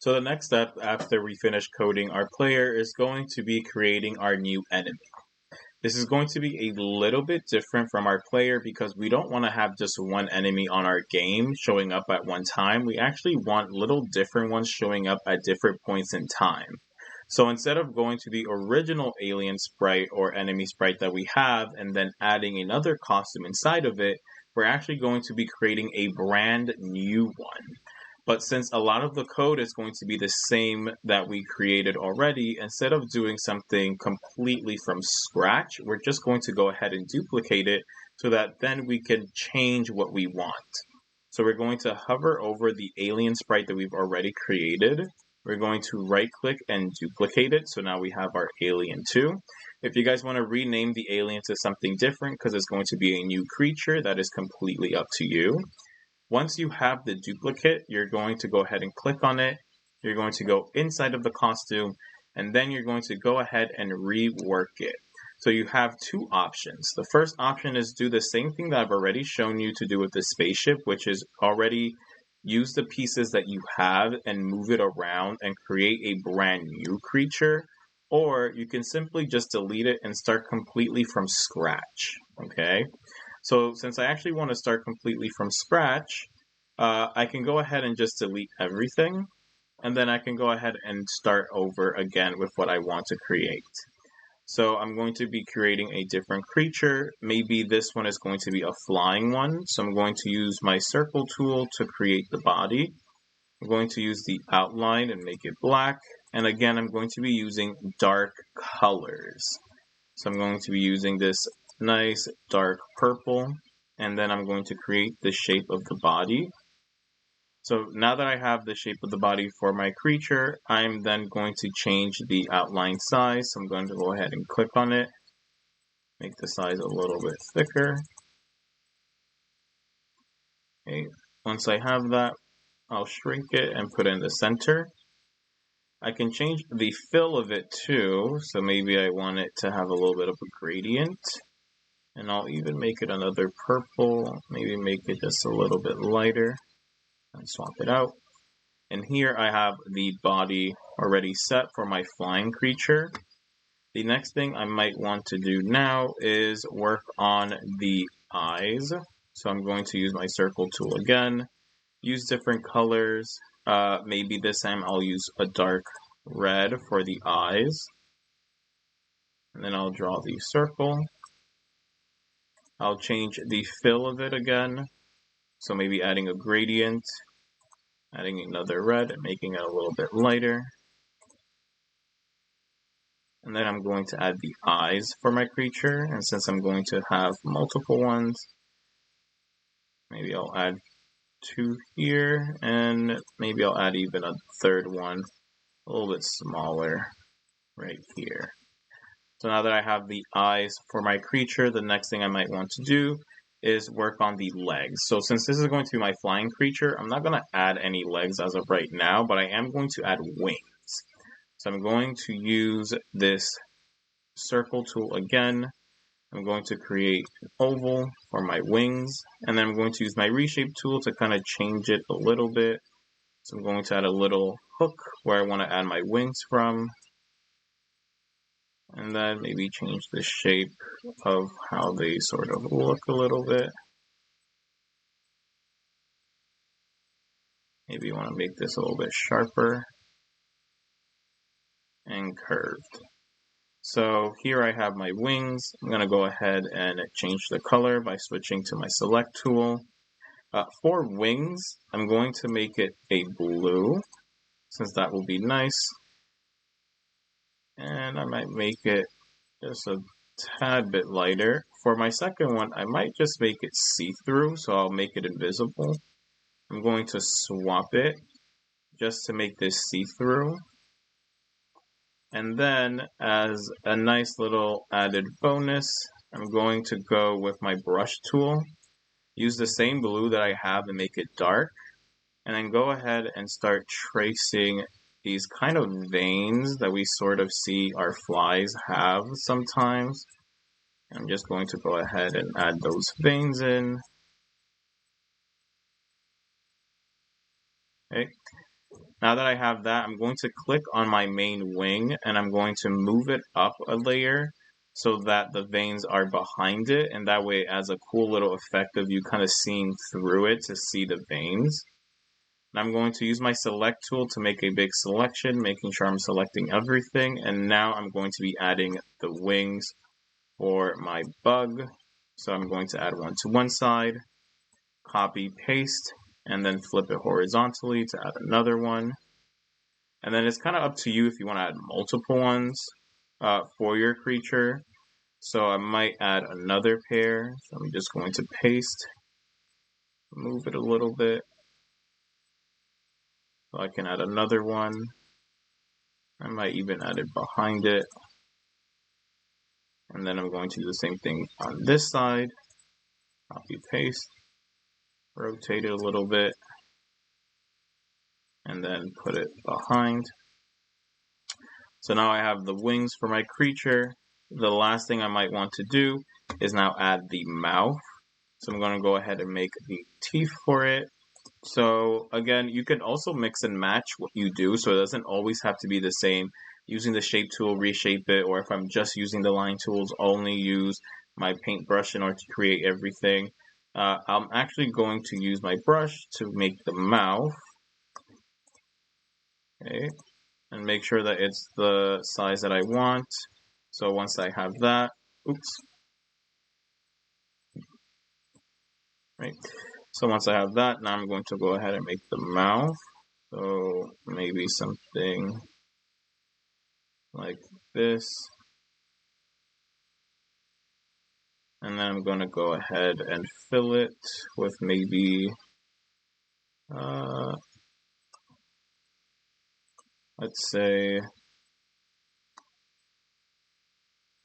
So the next step after we finish coding our player is going to be creating our new enemy. This is going to be a little bit different from our player because we don't want to have just one enemy on our game showing up at one time. We actually want little different ones showing up at different points in time. So instead of going to the original alien sprite or enemy sprite that we have and then adding another costume inside of it, we're actually going to be creating a brand new one. But since a lot of the code is going to be the same that we created already, instead of doing something completely from scratch, we're just going to go ahead and duplicate it so that then we can change what we want. So we're going to hover over the alien sprite that we've already created. We're going to right click and duplicate it. So now we have our alien 2. If you guys want to rename the alien to something different because it's going to be a new creature, that is completely up to you. Once you have the duplicate, you're going to go ahead and click on it. You're going to go inside of the costume, and then you're going to go ahead and rework it. So you have two options. The first option is do the same thing that I've already shown you to do with the spaceship, which is already use the pieces that you have and move it around and create a brand new creature. Or you can simply just delete it and start completely from scratch, okay? So since I actually want to start completely from scratch, I can go ahead and just delete everything, and then I can go ahead and start over again with what I want to create. So I'm going to be creating a different creature. Maybe this one is going to be a flying one. So I'm going to use my circle tool to create the body. I'm going to use the outline and make it black. And again, I'm going to be using dark colors. So I'm going to be using this nice dark purple, and then I'm going to create the shape of the body. So now that I have the shape of the body for my creature, I'm then going to change the outline size. So I'm going to go ahead and click on it, make the size a little bit thicker. Okay, once I have that, I'll shrink it and put it in the center. I can change the fill of it too, so maybe I want it to have a little bit of a gradient. And I'll even make it another purple, maybe make it just a little bit lighter, and swap it out. And here I have the body already set for my flying creature. The next thing I might want to do now is work on the eyes. So I'm going to use my circle tool again, use different colors. Maybe this time I'll use a dark red for the eyes. And then I'll draw the circle. I'll change the fill of it again. So maybe adding a gradient, adding another red and making it a little bit lighter. And then I'm going to add the eyes for my creature. And since I'm going to have multiple ones, maybe I'll add 2 here, and maybe I'll add even a third one, a little bit smaller right here. So now that I have the eyes for my creature, the next thing I might want to do is work on the legs. So since this is going to be my flying creature, I'm not going to add any legs as of right now, but I am going to add wings. So I'm going to use this circle tool again. I'm going to create an oval for my wings, and then I'm going to use my reshape tool to kind of change it a little bit. So I'm going to add a little hook where I want to add my wings from. And then maybe change the shape of how they sort of look a little bit. Maybe you want to make this a little bit sharper and curved. So here I have my wings. I'm going to go ahead and change the color by switching to my select tool. For wings, I'm going to make it a blue, since that will be nice. And I might make it just a tad bit lighter. For my second one, I might just make it see-through, so I'll make it invisible. I'm going to swap it just to make this see-through. And then, as a nice little added bonus, I'm going to go with my brush tool, use the same blue that I have and make it dark, and then go ahead and start tracing these kind of veins that we sort of see our flies have sometimes. I'm just going to go ahead and add those veins in. Okay. Now that I have that, I'm going to click on my main wing and I'm going to move it up a layer so that the veins are behind it, and that way it adds a cool little effect of you kind of seeing through it to see the veins. And I'm going to use my select tool to make a big selection, making sure I'm selecting everything, and now I'm going to be adding the wings for my bug. So I'm going to add one to one side, copy, paste, and then flip it horizontally to add another one. And then it's kind of up to you if you want to add multiple ones for your creature. So I might add another pair. So I'm just going to paste, move it a little bit. So I can add another one. I might even add it behind it. And then I'm going to do the same thing on this side. Copy, paste, rotate it a little bit, and then put it behind. So now I have the wings for my creature. The last thing I might want to do is now add the mouth. So I'm going to go ahead and make the teeth for it. So again, you can also mix and match what you do, so it doesn't always have to be the same. Using the shape tool, reshape it, or if I'm just using the line tools, only use my paintbrush in order to create everything. I'm actually going to use my brush to make the mouth. Okay, and make sure that it's the size that I want. So once I have that, right. So once I have that, now I'm going to go ahead and make the mouth. So maybe something like this. And then I'm going to go ahead and fill it with maybe, let's say, a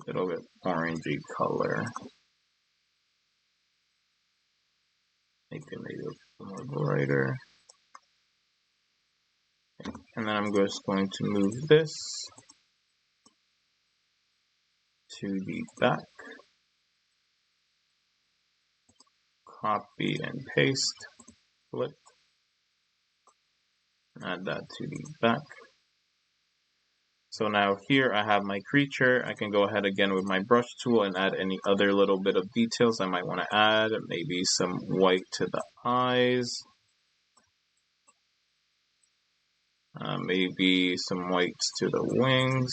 little bit orangey color. Make it maybe a little more brighter. And then I'm just going to move this to the back. Copy and paste, flip, add that to the back. So now here I have my creature. I can go ahead again with my brush tool and add any other little bit of details I might want to add. Maybe some white to the eyes. Maybe some whites to the wings.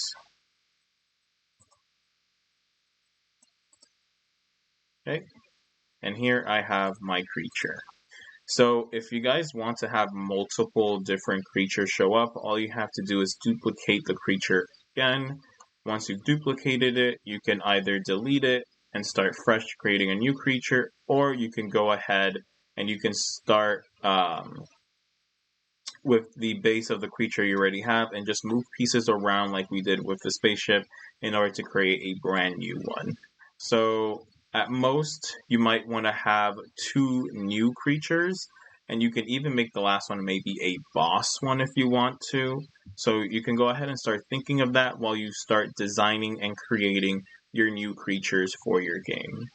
Okay, and here I have my creature. So if you guys want to have multiple different creatures show up, all you have to do is duplicate the creature again. Once you've duplicated it, you can either delete it and start fresh creating a new creature, or you can go ahead and you can start with the base of the creature you already have and just move pieces around like we did with the spaceship in order to create a brand new one. So at most, you might want to have 2 new creatures, and you can even make the last one maybe a boss one if you want to. So you can go ahead and start thinking of that while you start designing and creating your new creatures for your game.